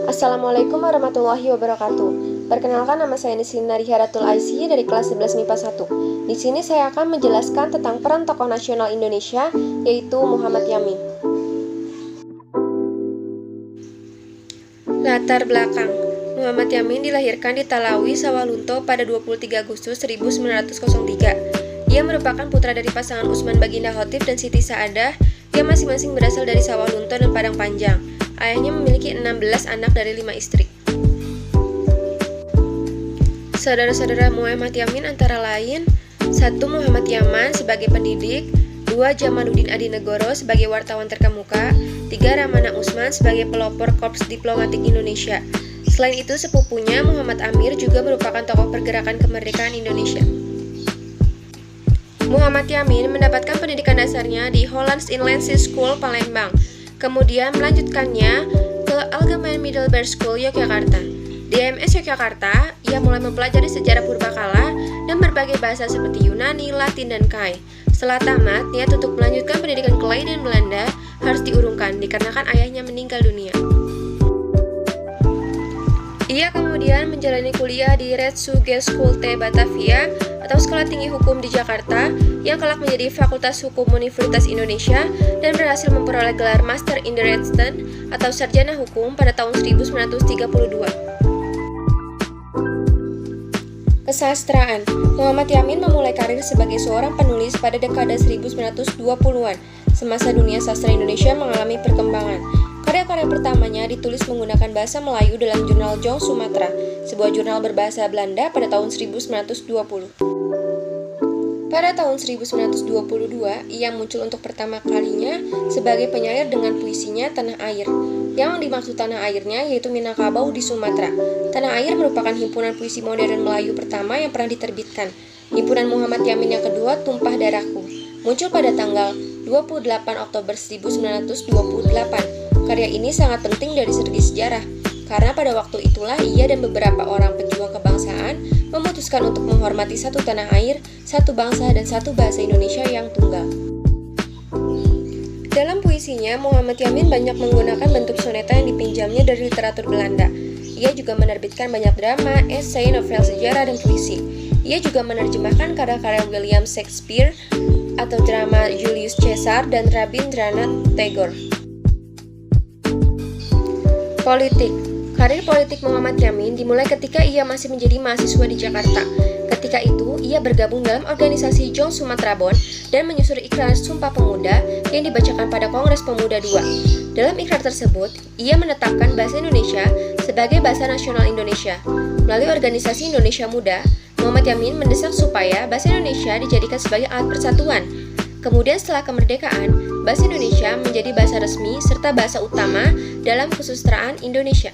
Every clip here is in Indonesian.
Assalamualaikum warahmatullahi wabarakatuh. Perkenalkan, nama saya Nisrina Riharatul Aisy dari kelas 11 MIPA 1. Di sini saya akan menjelaskan tentang peran tokoh nasional Indonesia, yaitu Muhammad Yamin. Latar belakang: Muhammad Yamin dilahirkan di Talawi, Sawalunto pada 23 Agustus 1903. Ia merupakan putra dari pasangan Usman Baginda Khotif dan Siti Saadah yang masing-masing berasal dari Sawalunto dan Padang Panjang. Ayahnya memiliki 16 anak dari 5 istri. Saudara-saudara Muhammad Yamin antara lain: 1. Muhammad Yaman sebagai pendidik, 2. Jamaluddin Adinegoro sebagai wartawan terkemuka, 3. Ramana Usman sebagai pelopor Korps Diplomatik Indonesia. Selain itu, sepupunya Muhammad Amir juga merupakan tokoh pergerakan kemerdekaan Indonesia. Muhammad Yamin mendapatkan pendidikan dasarnya di Hollands Inland School, Palembang. Kemudian melanjutkannya ke Algemeen Middelbaar School, Yogyakarta. Di MS Yogyakarta, ia mulai mempelajari sejarah purbakala dan berbagai bahasa seperti Yunani, Latin, dan Kai. Setelah tamat, niat untuk melanjutkan pendidikan ke Leiden, Belanda harus diurungkan dikarenakan ayahnya meninggal dunia. Ia kemudian menjalani kuliah di Rijkshogeschool te Batavia atau Sekolah Tinggi Hukum di Jakarta yang kelak menjadi Fakultas Hukum Universitas Indonesia dan berhasil memperoleh gelar Master in the Rechten atau Sarjana Hukum pada tahun 1932. Kesastraan: Muhammad Yamin memulai karir sebagai seorang penulis pada dekade 1920-an, semasa dunia sastra Indonesia mengalami perkembangan. Karya-karya pertamanya ditulis menggunakan bahasa Melayu dalam jurnal Jong Sumatera, sebuah jurnal berbahasa Belanda pada tahun 1920. Pada tahun 1922, ia muncul untuk pertama kalinya sebagai penyair dengan puisinya Tanah Air. Yang dimaksud tanah airnya yaitu Minangkabau di Sumatera. Tanah Air merupakan himpunan puisi modern Melayu pertama yang pernah diterbitkan. Himpunan Muhammad Yamin yang kedua, Tumpah Darahku, muncul pada tanggal 28 Oktober 1928. Karya ini sangat penting dari segi sejarah, karena pada waktu itulah ia dan beberapa orang pejuang kebangsaan memutuskan untuk menghormati satu tanah air, satu bangsa, dan satu bahasa Indonesia yang tunggal. Dalam puisinya, Muhammad Yamin banyak menggunakan bentuk soneta yang dipinjamnya dari literatur Belanda. Ia juga menerbitkan banyak drama, esai, novel sejarah, dan puisi. Ia juga menerjemahkan karya-karya William Shakespeare atau drama Julius Caesar dan Rabindranath Tagore. Politik. Karir politik Muhammad Yamin dimulai ketika ia masih menjadi mahasiswa di Jakarta. Ketika itu, ia bergabung dalam organisasi Jong Sumatera Bond dan menyusun ikrar Sumpah Pemuda yang dibacakan pada Kongres Pemuda II. Dalam ikrar tersebut, ia menetapkan bahasa Indonesia sebagai bahasa nasional Indonesia. Melalui organisasi Indonesia Muda, Muhammad Yamin mendesak supaya bahasa Indonesia dijadikan sebagai alat persatuan. Kemudian setelah kemerdekaan, bahasa Indonesia menjadi bahasa resmi serta bahasa utama dalam kesusastraan Indonesia.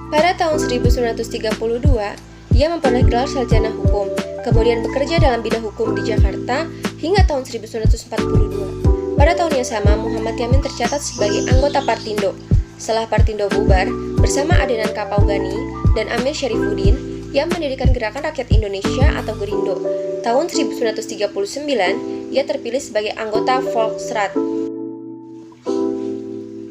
Pada tahun 1932, ia memperoleh gelar sarjana hukum, kemudian bekerja dalam bidang hukum di Jakarta hingga tahun 1942. Pada tahun yang sama, Muhammad Yamin tercatat sebagai anggota Partindo. Setelah Partindo bubar, bersama Adenan Kapaugani dan Amir Syarifuddin yang mendirikan Gerakan Rakyat Indonesia atau Gerindo. Tahun 1939, ia terpilih sebagai anggota Volksrat.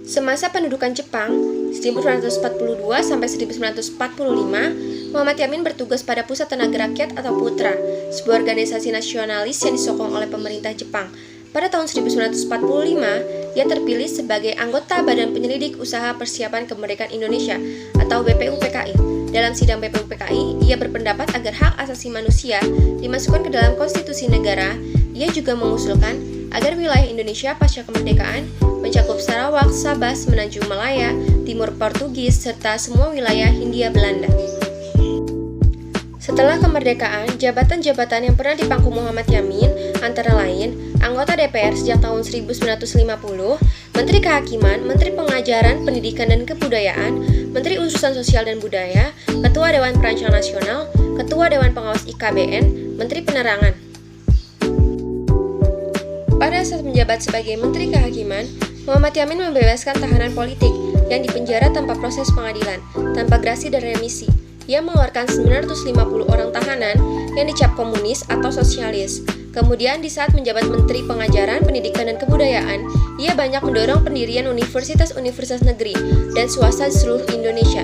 Semasa pendudukan Jepang, 1942 sampai 1945, Muhammad Yamin bertugas pada Pusat Tenaga Rakyat atau Putra, sebuah organisasi nasionalis yang disokong oleh pemerintah Jepang. Pada tahun 1945, ia terpilih sebagai anggota Badan Penyelidik Usaha Persiapan Kemerdekaan Indonesia atau BPUPKI. Dalam sidang BPUPKI, ia berpendapat agar hak asasi manusia dimasukkan ke dalam konstitusi negara. Ia juga mengusulkan agar wilayah Indonesia pasca kemerdekaan mencakup Sarawak, Sabah, Semenanjung Malaya, Timur Portugis, serta semua wilayah Hindia Belanda. Setelah kemerdekaan, jabatan-jabatan yang pernah dipangku Muhammad Yamin antara lain anggota DPR sejak tahun 1950, Menteri Kehakiman, Menteri Pengajaran, Pendidikan dan Kebudayaan, Menteri Urusan Sosial dan Budaya, Ketua Dewan Perancang Nasional, Ketua Dewan Pengawas IKBN, Menteri Penerangan. Pada saat menjabat sebagai Menteri Kehakiman, Muhammad Yamin membebaskan tahanan politik yang dipenjara tanpa proses pengadilan, tanpa grasi dan remisi. Ia mengeluarkan 950 orang tahanan yang dicap komunis atau sosialis. Kemudian di saat menjabat Menteri Pengajaran, Pendidikan, dan Kebudayaan, ia banyak mendorong pendirian universitas-universitas negeri dan swasta di seluruh Indonesia.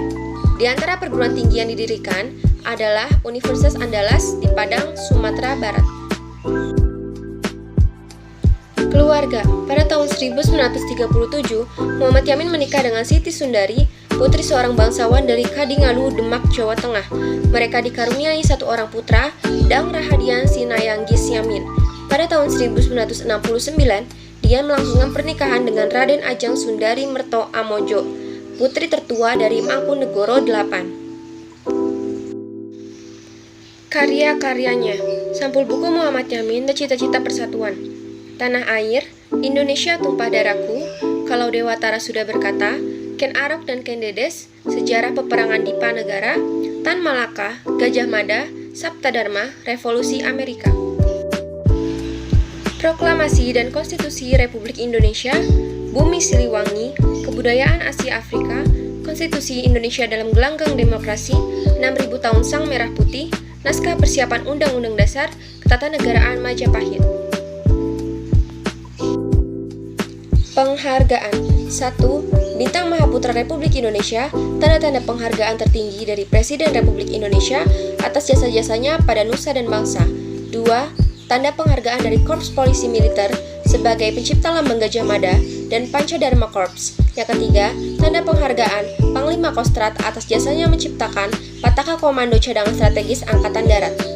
Di antara perguruan tinggi yang didirikan adalah Universitas Andalas di Padang, Sumatera Barat. Keluarga. Pada tahun 1937, Muhammad Yamin menikah dengan Siti Sundari, putri seorang bangsawan dari Kadingalu, Demak, Jawa Tengah. Mereka dikaruniai satu orang putra, Dang Rahadian Sinayanggis Yamin. Pada tahun 1969, dia melangsungkan pernikahan dengan Raden Ajeng Sundari Merto Amojo, putri tertua dari Mangkunegoro VIII. Karya-karyanya. Sampul buku Muhammad Yamin dan Cita-cita Persatuan. Tanah Air, Indonesia Tumpah Darahku, Kalau Dewatara Sudah Berkata, Ken Arok dan Ken Dedes, Sejarah Peperangan Dipa Negara, Tan Malaka, Gajah Mada, Sabta Dharma, Revolusi Amerika. Proklamasi dan Konstitusi Republik Indonesia, Bumi Siliwangi, Kebudayaan Asia Afrika, Konstitusi Indonesia dalam Gelanggang Demokrasi, 6000 Tahun Sang Merah Putih, Naskah Persiapan Undang-Undang Dasar, Ketatanegaraan Majapahit. Penghargaan. 1. Bintang Mahaputra Republik Indonesia, tanda-tanda penghargaan tertinggi dari Presiden Republik Indonesia atas jasa-jasanya pada nusa dan bangsa. 2. Tanda penghargaan dari Korps Polisi Militer sebagai pencipta Lambang Gajah Mada dan Pancadharma Korps. Yang ketiga, tanda penghargaan Panglima Kostrad atas jasanya menciptakan Pataka Komando Cadangan Strategis Angkatan Darat.